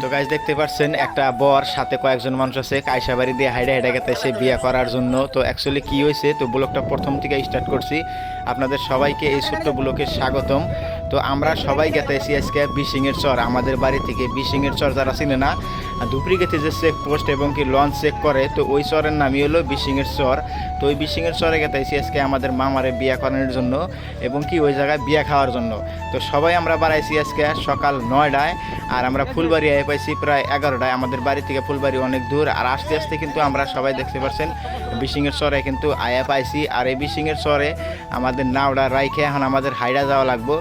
তো গাইস দেখতে পাচ্ছেন একটা বর সাথে কয়েকজন মানুষ আছে কাইসাবাড়ি দিয়ে হাইডা হাইডা গেতেছে বিয়ে করার জন্য। তো অ্যাকচুয়ালি কি হয়েছে, তো ব্লগটা প্রথম থেকে স্টার্ট করছি। আপনাদের সবাইকে এই ছোট্ট ব্লগে স্বাগতম। তো আমরা সবাই গেতেছি আজকে বিশিংয়ের চর, আমাদের বাড়ি থেকে বিশিংয়ের চর যারা চিনে না, ধুপড়িগেতে যে চেক পোস্ট এবং কি লঞ্চ চেক করে, তো ওই চরের নামই হলো বিশিংয়ের চর। তো ওই বিশিংয়ের চরে গেতেছি আজকে আমাদের মামারে বিয়ে করানোর জন্য এবং কি ওই জায়গায় বিয়ে খাওয়ার জন্য। তো সবাই আমরা বাড়াইছি আজকে সকাল 9টায়, আর আমরা ফুলবাড়ি আয় পাইছি প্রায় 11টায়। আমাদের বাড়ি থেকে ফুলবাড়ি অনেক দূর, আর আস্তে আস্তে কিন্তু আমরা সবাই দেখতে পাচ্ছেন বিশিংয়ের চরে কিন্তু আয়া পাইছি। আর এই বিশিংয়ের চরে আমাদের নাওড়া রাইখে এখন আমাদের হাইডা যাওয়া লাগবো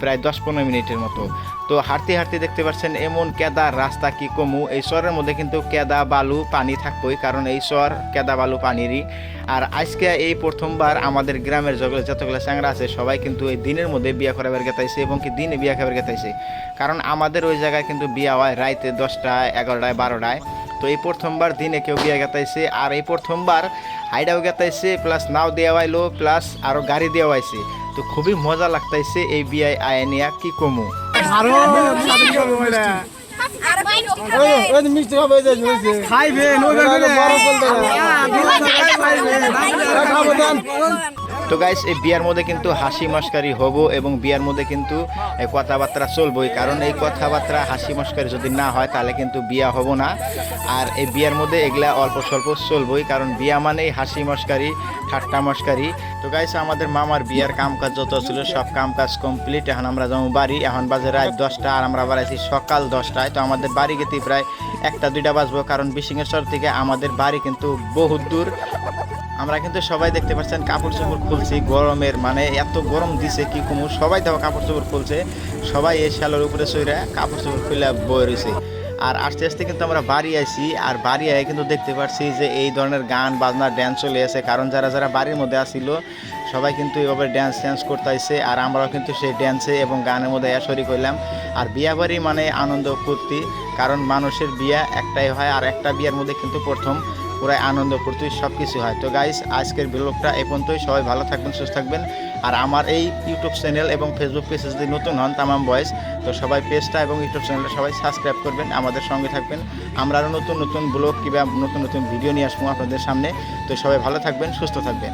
প্রায় 10-15 মিনিটের মতো। তো হাঁটতে হাঁটতে দেখতে পাচ্ছেন এমন কেদার রাস্তা কি কমু। এই চরের মধ্যে কিন্তু কেদা বালু পানি থাকবোই, কারণ এই চর কেদা বালু পানিরই। আর আজকে এই প্রথমবার আমাদের গ্রামের যতগুলো চ্যাংরা আছে সবাই কিন্তু এই দিনের মধ্যে বিয়া করাবার গেতাইছে এবং কি দিনে বিয়া খাবার গেতাইছে, কারণ আমাদের ওই জায়গায় কিন্তু বিয়া হয় রাইতে 10টায়, 11টায়, 12টায়। তো এই প্রথমবার দিনে কেউ বিয়া গেতাইছে, আর এই প্রথমবার হাইডাও গেতাইছে, প্লাস নাও দেওয়া হইলো, প্লাস আরও গাড়ি দেওয়া হয়েছে। তো খুবই মজা লাগতাইছে এই বিয়ায় আয় নিয়া কি কমু। তো গাইস এই বিয়ার মধ্যে কিন্তু হাসি মস্কারি হবো এবং বিয়ার মধ্যে কিন্তু কথাবার্তা চলবই, কারণ এই কথাবার্তা হাসি মস্কারি যদি না হয় তাহলে কিন্তু বিয়া হবো না। আর এই বিয়ার মধ্যে এগুলা অল্প স্বল্প চলবই, কারণ বিয়া মানেই হাসি মস্কারি, ঠাট্টা মস্কারি। তো গাইস আমাদের মামার বিয়ার কাম কাজ যত ছিল সব কাম কাজ কমপ্লিট। এখন আমরা যাবো বাড়ি, এখন বাজে রাত 10টা, আর আমরা বাড়াইছি সকাল 10টায়। তো আমাদের বাড়ি গেতে প্রায় 1টা-2টা বাজবো, কারণ বিশিংয়ের চর থেকে আমাদের বাড়ি কিন্তু বহুত দূর। আমরা কিন্তু সবাই দেখতে পাচ্ছেন কাপড় চোপড় খুলছি, গরমের মানে এত গরম দিছে কি কমু, সবাই দেখো কাপড় চোপড় খুলছে, সবাই এই শালের উপরে চইরা কাপড় চোপড় খুলে বয়ে রয়েছে। আর আস্তে আস্তে কিন্তু আমরা বাড়ি আইছি, আর বাড়ি আয় কিন্তু দেখতে পাচ্ছি যে এই ধরনের গান বাজনা ড্যান্স চলে আসে, কারণ যারা যারা বাড়ির মধ্যে আসছিল সবাই কিন্তু এইভাবে ড্যান্স করতে আসছে, আর আমরাও কিন্তু সেই ড্যান্সে এবং গানের মধ্যে শরিক হইলাম। আর বিয়া বাড়ি মানে আনন্দ ফুর্তি, কারণ মানুষের বিয়া একটাই হয়, আর একটা বিয়ার মধ্যে কিন্তু প্রথম পুরাই আনন্দ ফুর্তি সব কিছু হয়। তো গাইস আজকের ব্লগটা এই পর্যন্তই। সবাই ভালো থাকবেন, সুস্থ থাকবেন। আর আমার এই ইউটিউব চ্যানেল এবং ফেসবুক পেজে যদি নতুন হন তামাম বয়েস, তো সবাই পেজটা এবং ইউটিউব চ্যানেলটা সবাই সাবস্ক্রাইব করবেন, আমাদের সঙ্গে থাকবেন। আমরা আরও নতুন নতুন ব্লগ কিংবা নতুন নতুন ভিডিও নিয়ে আসবো আপনাদের সামনে। তো সবাই ভালো থাকবেন, সুস্থ থাকবেন।